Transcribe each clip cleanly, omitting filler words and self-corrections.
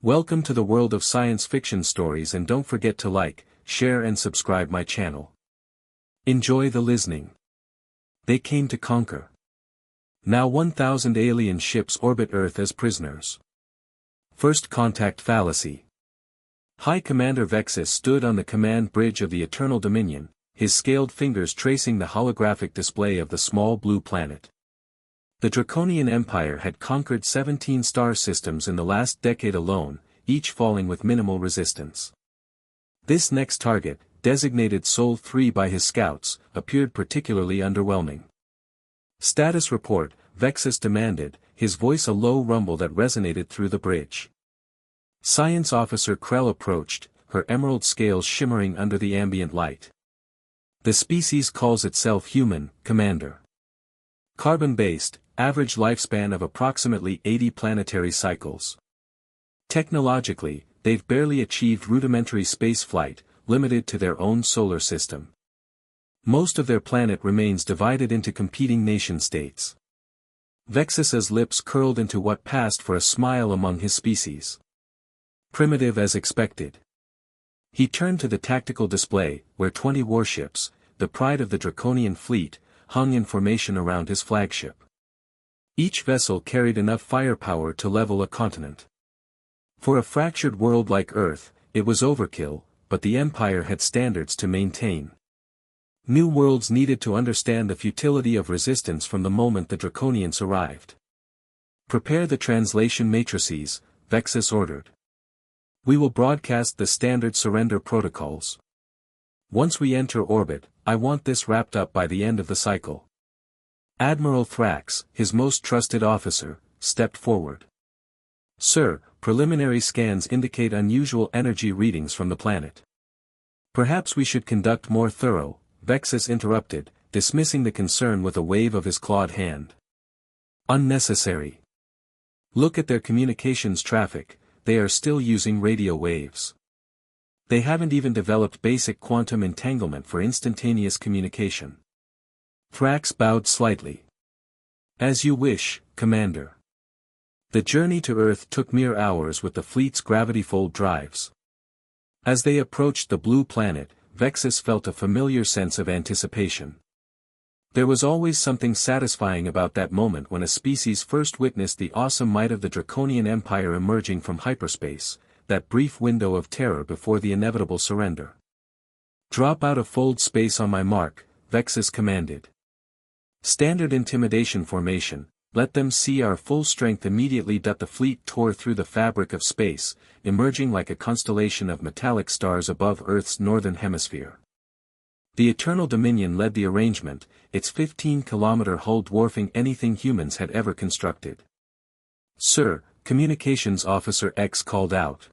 Welcome to the world of science fiction stories, and don't forget to like, share and subscribe my channel. Enjoy the listening. They came to conquer. Now 1,000 alien ships orbit Earth as prisoners. First contact fallacy. High Commander Vexus stood on the command bridge of the Eternal Dominion, his scaled fingers tracing the holographic display of the small blue planet. The Draconian Empire had conquered 17 star systems in the last decade alone, each falling with minimal resistance. This next target, designated Sol 3 by his scouts, appeared particularly underwhelming. Status report, Vexus demanded, his voice a low rumble that resonated through the bridge. Science Officer Krell approached, her emerald scales shimmering under the ambient light. The species calls itself human, Commander. Carbon-based, average lifespan of approximately 80 planetary cycles. Technologically, they've barely achieved rudimentary spaceflight, limited to their own solar system. Most of their planet remains divided into competing nation-states. Vexus's lips curled into what passed for a smile among his species. Primitive as expected. He turned to the tactical display, where 20 warships, the pride of the Draconian fleet, hung in formation around his flagship. Each vessel carried enough firepower to level a continent. For a fractured world like Earth, it was overkill, but the Empire had standards to maintain. New worlds needed to understand the futility of resistance from the moment the Draconians arrived. Prepare the translation matrices, Vexus ordered. We will broadcast the standard surrender protocols. Once we enter orbit, I want this wrapped up by the end of the cycle. Admiral Thrax, his most trusted officer, stepped forward. Sir, preliminary scans indicate unusual energy readings from the planet. Perhaps we should conduct more thorough, Vexus interrupted, dismissing the concern with a wave of his clawed hand. Unnecessary. Look at their communications traffic, they are still using radio waves. They haven't even developed basic quantum entanglement for instantaneous communication. Thrax bowed slightly. As you wish, Commander. The journey to Earth took mere hours with the fleet's gravity-fold drives. As they approached the blue planet, Vexus felt a familiar sense of anticipation. There was always something satisfying about that moment when a species first witnessed the awesome might of the Draconian Empire emerging from hyperspace, that brief window of terror before the inevitable surrender. Drop out of fold space on my mark, Vexus commanded. Standard intimidation formation, let them see our full strength immediately. The fleet tore through the fabric of space, emerging like a constellation of metallic stars above Earth's northern hemisphere. The Eternal Dominion led the arrangement, its 15-kilometer hull dwarfing anything humans had ever constructed. Sir, Communications Officer X called out.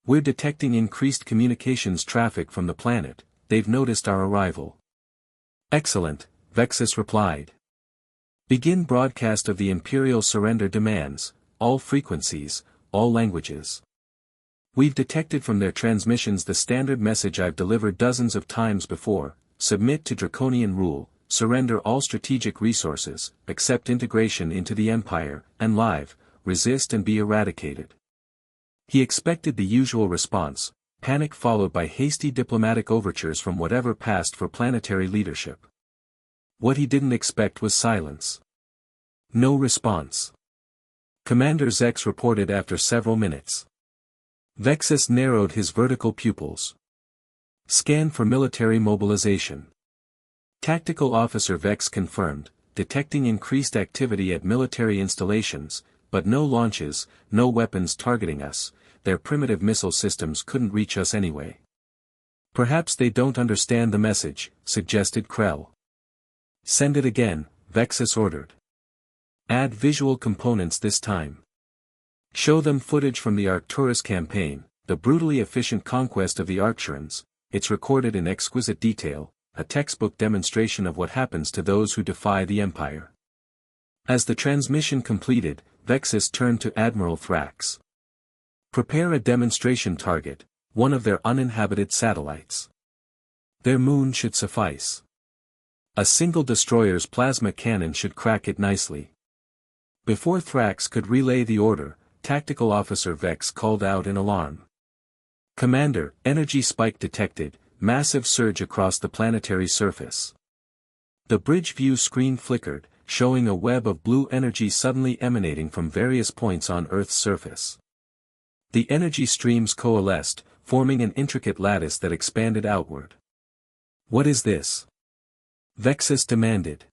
We're detecting increased communications traffic from the planet, they've noticed our arrival. Excellent, Vexus replied. Begin broadcast of the Imperial surrender demands, all frequencies, all languages. We've detected from their transmissions the standard message I've delivered dozens of times before: submit to Draconian rule, surrender all strategic resources, accept integration into the Empire, and live, resist and be eradicated. He expected the usual response, panic followed by hasty diplomatic overtures from whatever passed for planetary leadership. What he didn't expect was silence. No response. Commander Zex reported after several minutes. Vexus narrowed his vertical pupils. Scan for military mobilization. Tactical Officer Vex confirmed, detecting increased activity at military installations, but no launches, no weapons targeting us. Their primitive missile systems couldn't reach us anyway. Perhaps they don't understand the message, suggested Krell. Send it again, Vexus ordered. Add visual components this time. Show them footage from the Arcturus campaign, the brutally efficient conquest of the Arcturans. It's recorded in exquisite detail, a textbook demonstration of what happens to those who defy the Empire. As the transmission completed, Vexus turned to Admiral Thrax. Prepare a demonstration target, one of their uninhabited satellites. Their moon should suffice. A single destroyer's plasma cannon should crack it nicely. Before Thrax could relay the order, Tactical Officer Vex called out in alarm. Commander, energy spike detected, massive surge across the planetary surface. The bridge view screen flickered, showing a web of blue energy suddenly emanating from various points on Earth's surface. The energy streams coalesced, forming an intricate lattice that expanded outward. What is this? Vexus demanded.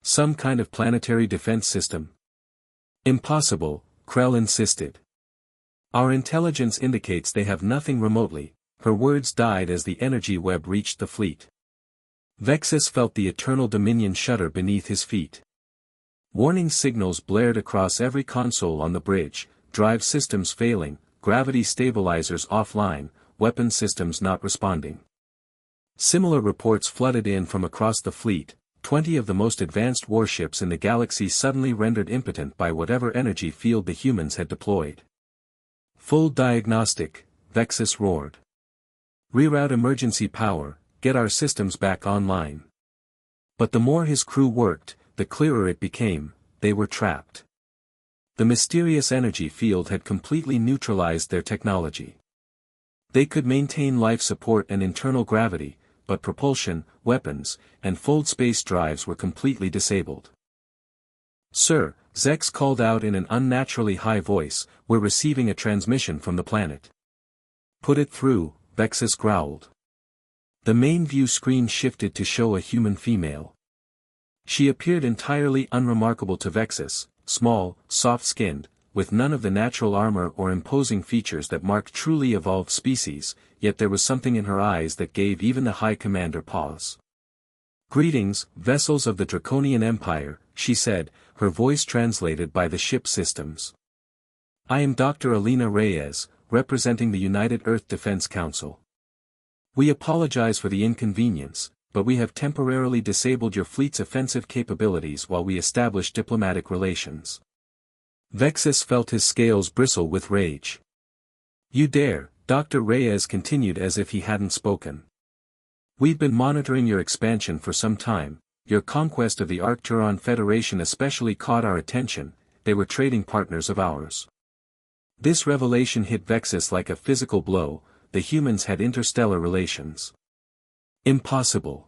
Some kind of planetary defense system? Impossible, Krell insisted. Our intelligence indicates they have nothing remotely. Her words died as the energy web reached the fleet. Vexus felt the eternal dominion shudder beneath his feet. Warning signals blared across every console on the bridge, drive systems failing, gravity stabilizers offline, weapon systems not responding. Similar reports flooded in from across the fleet. 20 of the most advanced warships in the galaxy suddenly rendered impotent by whatever energy field the humans had deployed. Full diagnostic, Vexus roared. Reroute emergency power, get our systems back online. But the more his crew worked, the clearer it became, they were trapped. The mysterious energy field had completely neutralized their technology. They could maintain life support and internal gravity, but propulsion, weapons, and fold space drives were completely disabled. Sir, Zex called out in an unnaturally high voice, we're receiving a transmission from the planet. Put it through, Vexus growled. The main view screen shifted to show a human female. She appeared entirely unremarkable to Vexus, small, soft-skinned, with none of the natural armor or imposing features that mark truly evolved species, yet there was something in her eyes that gave even the High Commander pause. Greetings, vessels of the Draconian Empire, she said, her voice translated by the ship systems. I am Dr. Alina Reyes, representing the United Earth Defense Council. We apologize for the inconvenience, but we have temporarily disabled your fleet's offensive capabilities while we establish diplomatic relations. Vexus felt his scales bristle with rage. You dare, Dr. Reyes continued as if he hadn't spoken. We've been monitoring your expansion for some time. Your conquest of the Arcturon Federation especially caught our attention. They were trading partners of ours. This revelation hit Vexus like a physical blow. The humans had interstellar relations. Impossible.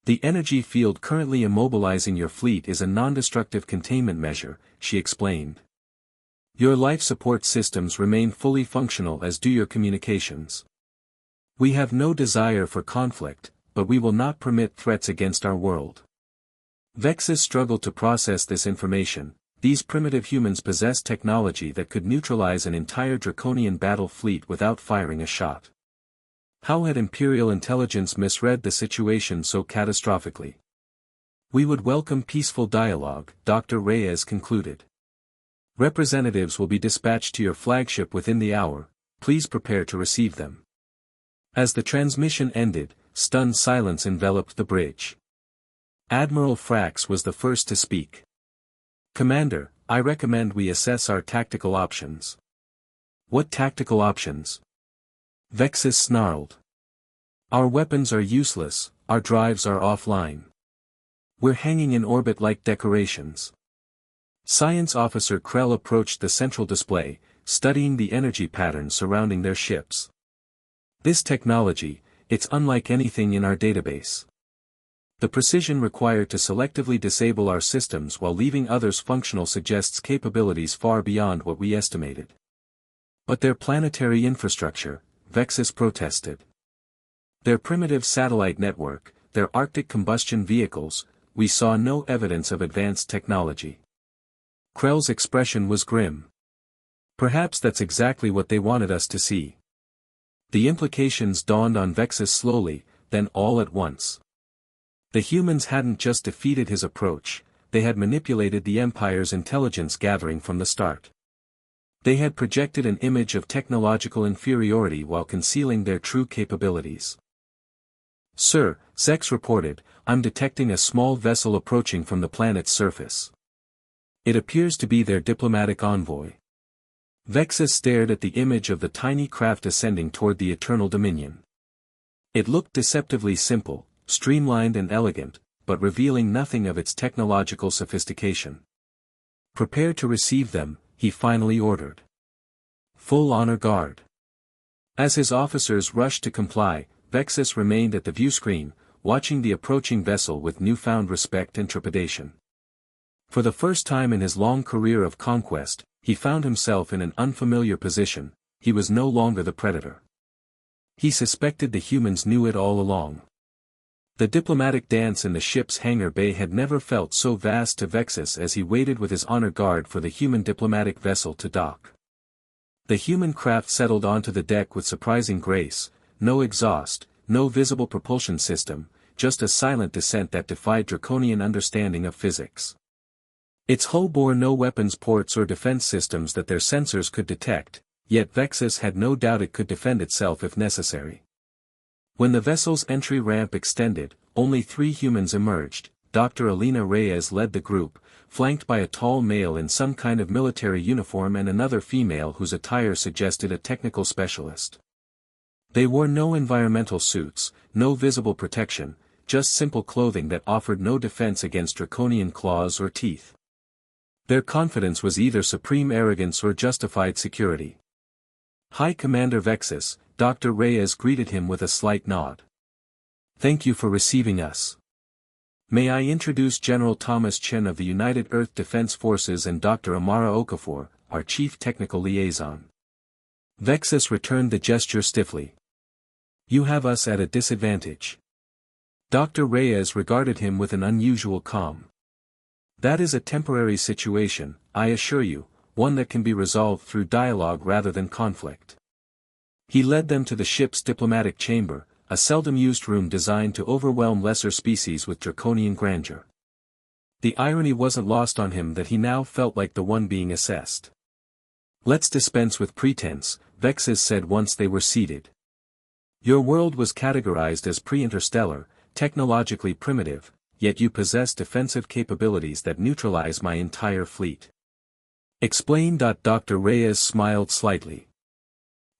The energy field currently immobilizing your fleet is a non-destructive containment measure, she explained. Your life support systems remain fully functional as do your communications. We have no desire for conflict, but we will not permit threats against our world. Vexus struggled to process this information. These primitive humans possess technology that could neutralize an entire draconian battle fleet without firing a shot. How had Imperial intelligence misread the situation so catastrophically? We would welcome peaceful dialogue, Dr. Reyes concluded. Representatives will be dispatched to your flagship within the hour, please prepare to receive them. As the transmission ended, stunned silence enveloped the bridge. Admiral Frax was the first to speak. Commander, I recommend we assess our tactical options. What tactical options? Vexus snarled. Our weapons are useless, our drives are offline. We're hanging in orbit like decorations. Science Officer Krell approached the central display, studying the energy patterns surrounding their ships. This technology, it's unlike anything in our database. The precision required to selectively disable our systems while leaving others functional suggests capabilities far beyond what we estimated. But their planetary infrastructure, Vexus protested. Their primitive satellite network, their Arctic combustion vehicles, we saw no evidence of advanced technology. Krell's expression was grim. Perhaps that's exactly what they wanted us to see. The implications dawned on Vexus slowly, then all at once. The humans hadn't just defeated his approach, they had manipulated the Empire's intelligence gathering from the start. They had projected an image of technological inferiority while concealing their true capabilities. Sir, Zex reported, I'm detecting a small vessel approaching from the planet's surface. It appears to be their diplomatic envoy. Vexus stared at the image of the tiny craft ascending toward the Eternal Dominion. It looked deceptively simple, streamlined and elegant, but revealing nothing of its technological sophistication. Prepare to receive them, he finally ordered. Full honor guard. As his officers rushed to comply, Vexus remained at the viewscreen, watching the approaching vessel with newfound respect and trepidation. For the first time in his long career of conquest, he found himself in an unfamiliar position. He was no longer the predator. He suspected the humans knew it all along. The diplomatic dance in the ship's hangar bay had never felt so vast to Vexus as he waited with his honor guard for the human diplomatic vessel to dock. The human craft settled onto the deck with surprising grace, no exhaust, no visible propulsion system, just a silent descent that defied draconian understanding of physics. Its hull bore no weapons ports or defense systems that their sensors could detect, yet Vexus had no doubt it could defend itself if necessary. When the vessel's entry ramp extended, only 3 humans emerged. Dr. Elena Reyes led the group, flanked by a tall male in some kind of military uniform and another female whose attire suggested a technical specialist. They wore no environmental suits, no visible protection, just simple clothing that offered no defense against draconian claws or teeth. Their confidence was either supreme arrogance or justified security. High Commander Vexus, Dr. Reyes greeted him with a slight nod. Thank you for receiving us. May I introduce General Thomas Chen of the United Earth Defense Forces and Dr. Amara Okafor, our Chief Technical Liaison. Vexus returned the gesture stiffly. You have us at a disadvantage. Dr. Reyes regarded him with an unusual calm. That is a temporary situation, I assure you, one that can be resolved through dialogue rather than conflict. He led them to the ship's diplomatic chamber, a seldom-used room designed to overwhelm lesser species with draconian grandeur. The irony wasn't lost on him that he now felt like the one being assessed. Let's dispense with pretense, Vexus said once they were seated. Your world was categorized as pre-interstellar, technologically primitive, yet you possess defensive capabilities that neutralize my entire fleet. Explain. Dr. Reyes smiled slightly.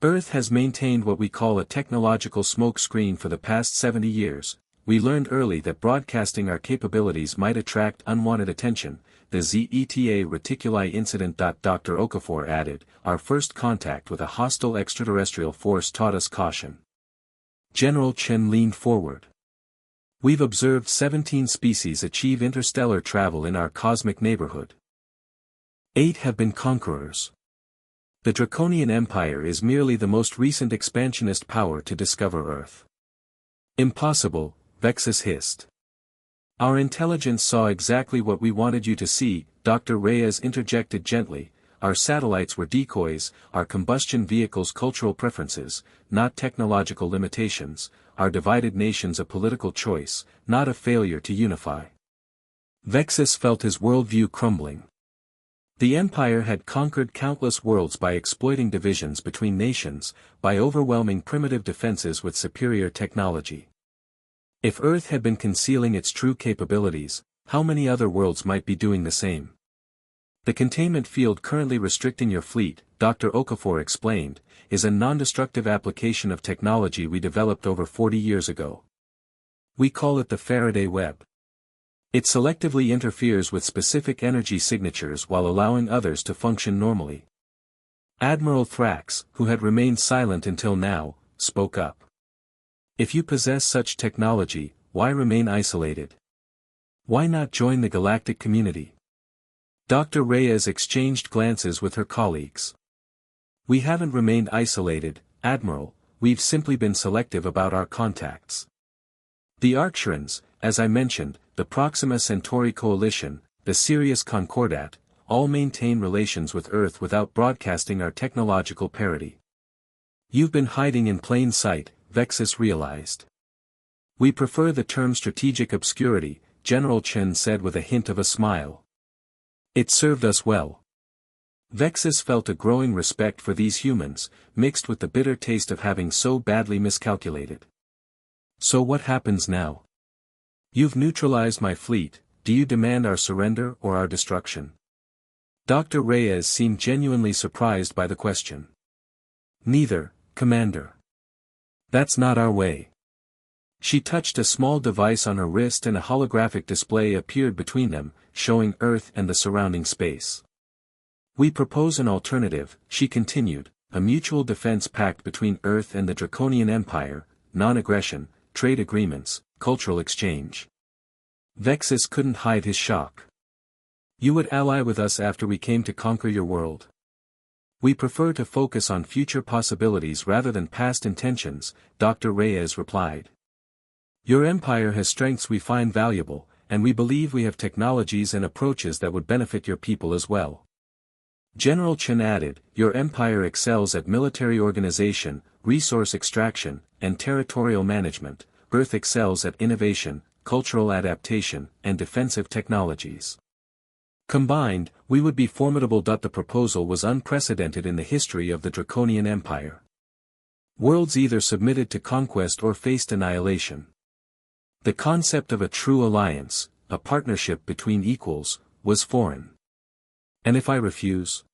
Earth has maintained what we call a technological smoke screen for the past 70 years. We learned early that broadcasting our capabilities might attract unwanted attention. The Zeta Reticuli incident. Dr. Okafor added, our first contact with a hostile extraterrestrial force taught us caution. General Chen leaned forward. We've observed 17 species achieve interstellar travel in our cosmic neighborhood. 8 have been conquerors. The Draconian Empire is merely the most recent expansionist power to discover Earth. Impossible, Vexus hissed. Our intelligence saw exactly what we wanted you to see, Dr. Reyes interjected gently. Our satellites were decoys, our combustion vehicles cultural preferences, not technological limitations, our divided nations a political choice, not a failure to unify. Vexus felt his worldview crumbling. The Empire had conquered countless worlds by exploiting divisions between nations, by overwhelming primitive defenses with superior technology. If Earth had been concealing its true capabilities, how many other worlds might be doing the same? The containment field currently restricting your fleet, Dr. Okafor explained, is a non-destructive application of technology we developed over 40 years ago. We call it the Faraday web. It selectively interferes with specific energy signatures while allowing others to function normally. Admiral Thrax, who had remained silent until now, spoke up. If you possess such technology, why remain isolated? Why not join the galactic community? Dr. Reyes exchanged glances with her colleagues. We haven't remained isolated, Admiral, we've simply been selective about our contacts. The Arcturans, as I mentioned, the Proxima Centauri Coalition, the Sirius Concordat, all maintain relations with Earth without broadcasting our technological parity. You've been hiding in plain sight, Vexus realized. We prefer the term strategic obscurity, General Chen said with a hint of a smile. It served us well. Vexus felt a growing respect for these humans, mixed with the bitter taste of having so badly miscalculated. So what happens now? You've neutralized my fleet, do you demand our surrender or our destruction? Dr. Reyes seemed genuinely surprised by the question. Neither, Commander. That's not our way. She touched a small device on her wrist and a holographic display appeared between them, showing Earth and the surrounding space. We propose an alternative, she continued, a mutual defense pact between Earth and the Draconian Empire, non-aggression, trade agreements, cultural exchange. Vexus couldn't hide his shock. You would ally with us after we came to conquer your world? We prefer to focus on future possibilities rather than past intentions, Dr. Reyes replied. Your empire has strengths we find valuable, and we believe we have technologies and approaches that would benefit your people as well. General Chen added, your empire excels at military organization, resource extraction, and territorial management. Earth excels at innovation, cultural adaptation, and defensive technologies. Combined, we would be formidable. The proposal was unprecedented in the history of the Draconian Empire. Worlds either submitted to conquest or faced annihilation. The concept of a true alliance, a partnership between equals, was foreign. And if I refuse?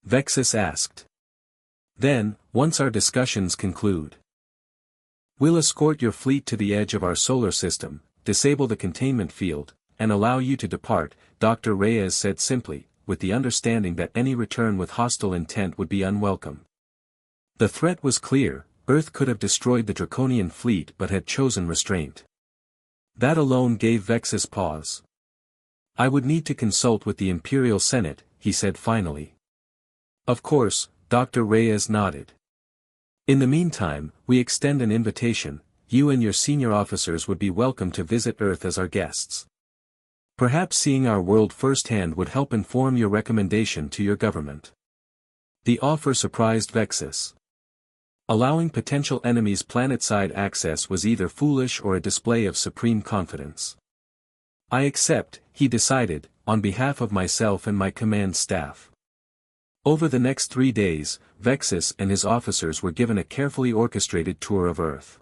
Vexus asked. Then, once our discussions conclude, we'll escort your fleet to the edge of our solar system, disable the containment field, and allow you to depart, Dr. Reyes said simply, with the understanding that any return with hostile intent would be unwelcome. The threat was clear, Earth could have destroyed the Draconian fleet but had chosen restraint. That alone gave Vexus pause. I would need to consult with the Imperial Senate, he said finally. Of course, Dr. Reyes nodded. In the meantime, we extend an invitation. You and your senior officers would be welcome to visit Earth as our guests. Perhaps seeing our world firsthand would help inform your recommendation to your government. The offer surprised Vexus. Allowing potential enemies planet-side access was either foolish or a display of supreme confidence. I accept, he decided, on behalf of myself and my command staff. Over the next 3 days, Vexus and his officers were given a carefully orchestrated tour of Earth.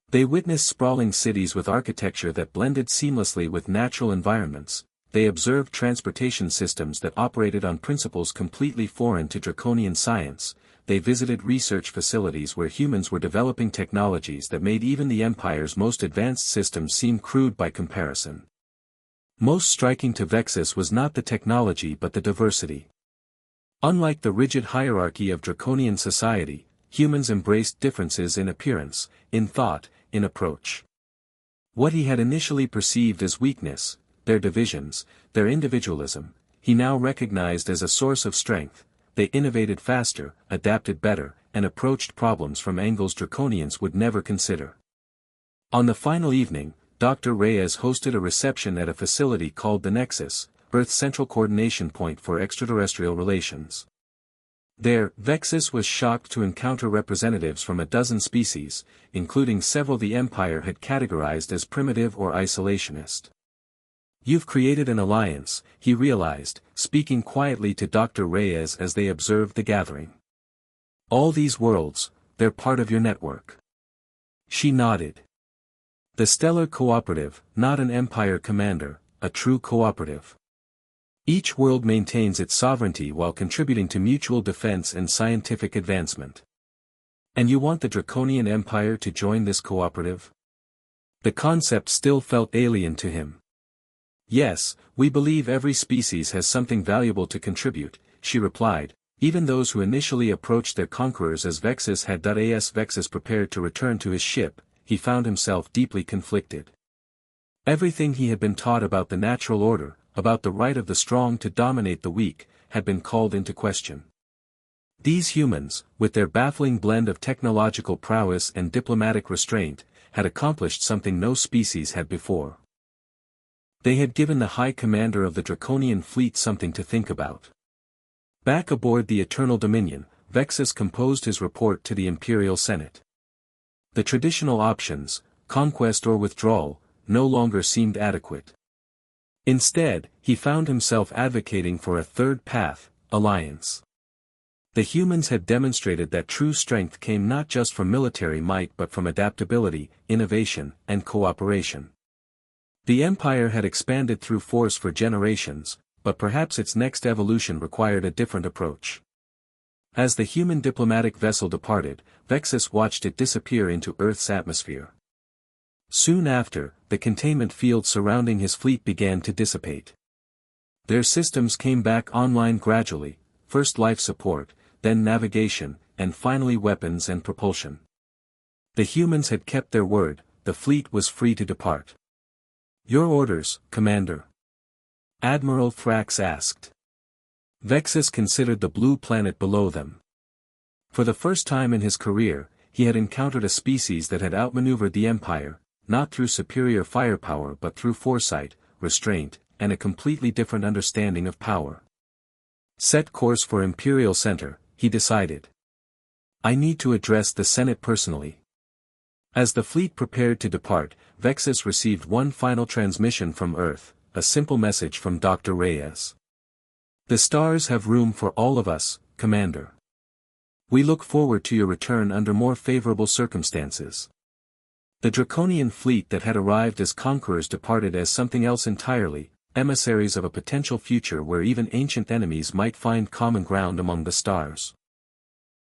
They witnessed sprawling cities with architecture that blended seamlessly with natural environments. They observed transportation systems that operated on principles completely foreign to Draconian science. They visited research facilities where humans were developing technologies that made even the Empire's most advanced systems seem crude by comparison. Most striking to Vexus was not the technology but the diversity. Unlike the rigid hierarchy of Draconian society, humans embraced differences in appearance, in thought, in approach. What he had initially perceived as weakness, their divisions, their individualism, he now recognized as a source of strength. They innovated faster, adapted better, and approached problems from angles Draconians would never consider. On the final evening, Dr. Reyes hosted a reception at a facility called the Nexus, Earth's central coordination point for extraterrestrial relations. There, Vexus was shocked to encounter representatives from a dozen species, including several the Empire had categorized as primitive or isolationist. You've created an alliance, he realized, speaking quietly to Dr. Reyes as they observed the gathering. All these worlds, they're part of your network. She nodded. The Stellar Cooperative, not an Empire commander, a true cooperative. Each world maintains its sovereignty while contributing to mutual defense and scientific advancement. And you want the Draconian Empire to join this cooperative? The concept still felt alien to him. Yes, we believe every species has something valuable to contribute, she replied, even those who initially approached their conquerors as Vexus had. As Vexus prepared to return to his ship, he found himself deeply conflicted. Everything he had been taught about the natural order, about the right of the strong to dominate the weak, had been called into question. These humans, with their baffling blend of technological prowess and diplomatic restraint, had accomplished something no species had before. They had given the High Commander of the Draconian fleet something to think about. Back aboard the Eternal Dominion, Vexus composed his report to the Imperial Senate. The traditional options, conquest or withdrawal, no longer seemed adequate. Instead, he found himself advocating for a third path, alliance. The humans had demonstrated that true strength came not just from military might but from adaptability, innovation, and cooperation. The Empire had expanded through force for generations, but perhaps its next evolution required a different approach. As the human diplomatic vessel departed, Vexus watched it disappear into Earth's atmosphere. Soon after, the containment field surrounding his fleet began to dissipate. Their systems came back online gradually, first life support, then navigation, and finally weapons and propulsion. The humans had kept their word, the fleet was free to depart. "Your orders, Commander?" Admiral Thrax asked. Vexus considered the blue planet below them. For the first time in his career, he had encountered a species that had outmaneuvered the Empire, not through superior firepower but through foresight, restraint, and a completely different understanding of power. Set course for Imperial Center, he decided. "I need to address the Senate personally." As the fleet prepared to depart, Vexus received one final transmission from Earth, a simple message from Dr. Reyes. "The stars have room for all of us, Commander. We look forward to your return under more favorable circumstances." The Draconian fleet that had arrived as conquerors departed as something else entirely, emissaries of a potential future where even ancient enemies might find common ground among the stars.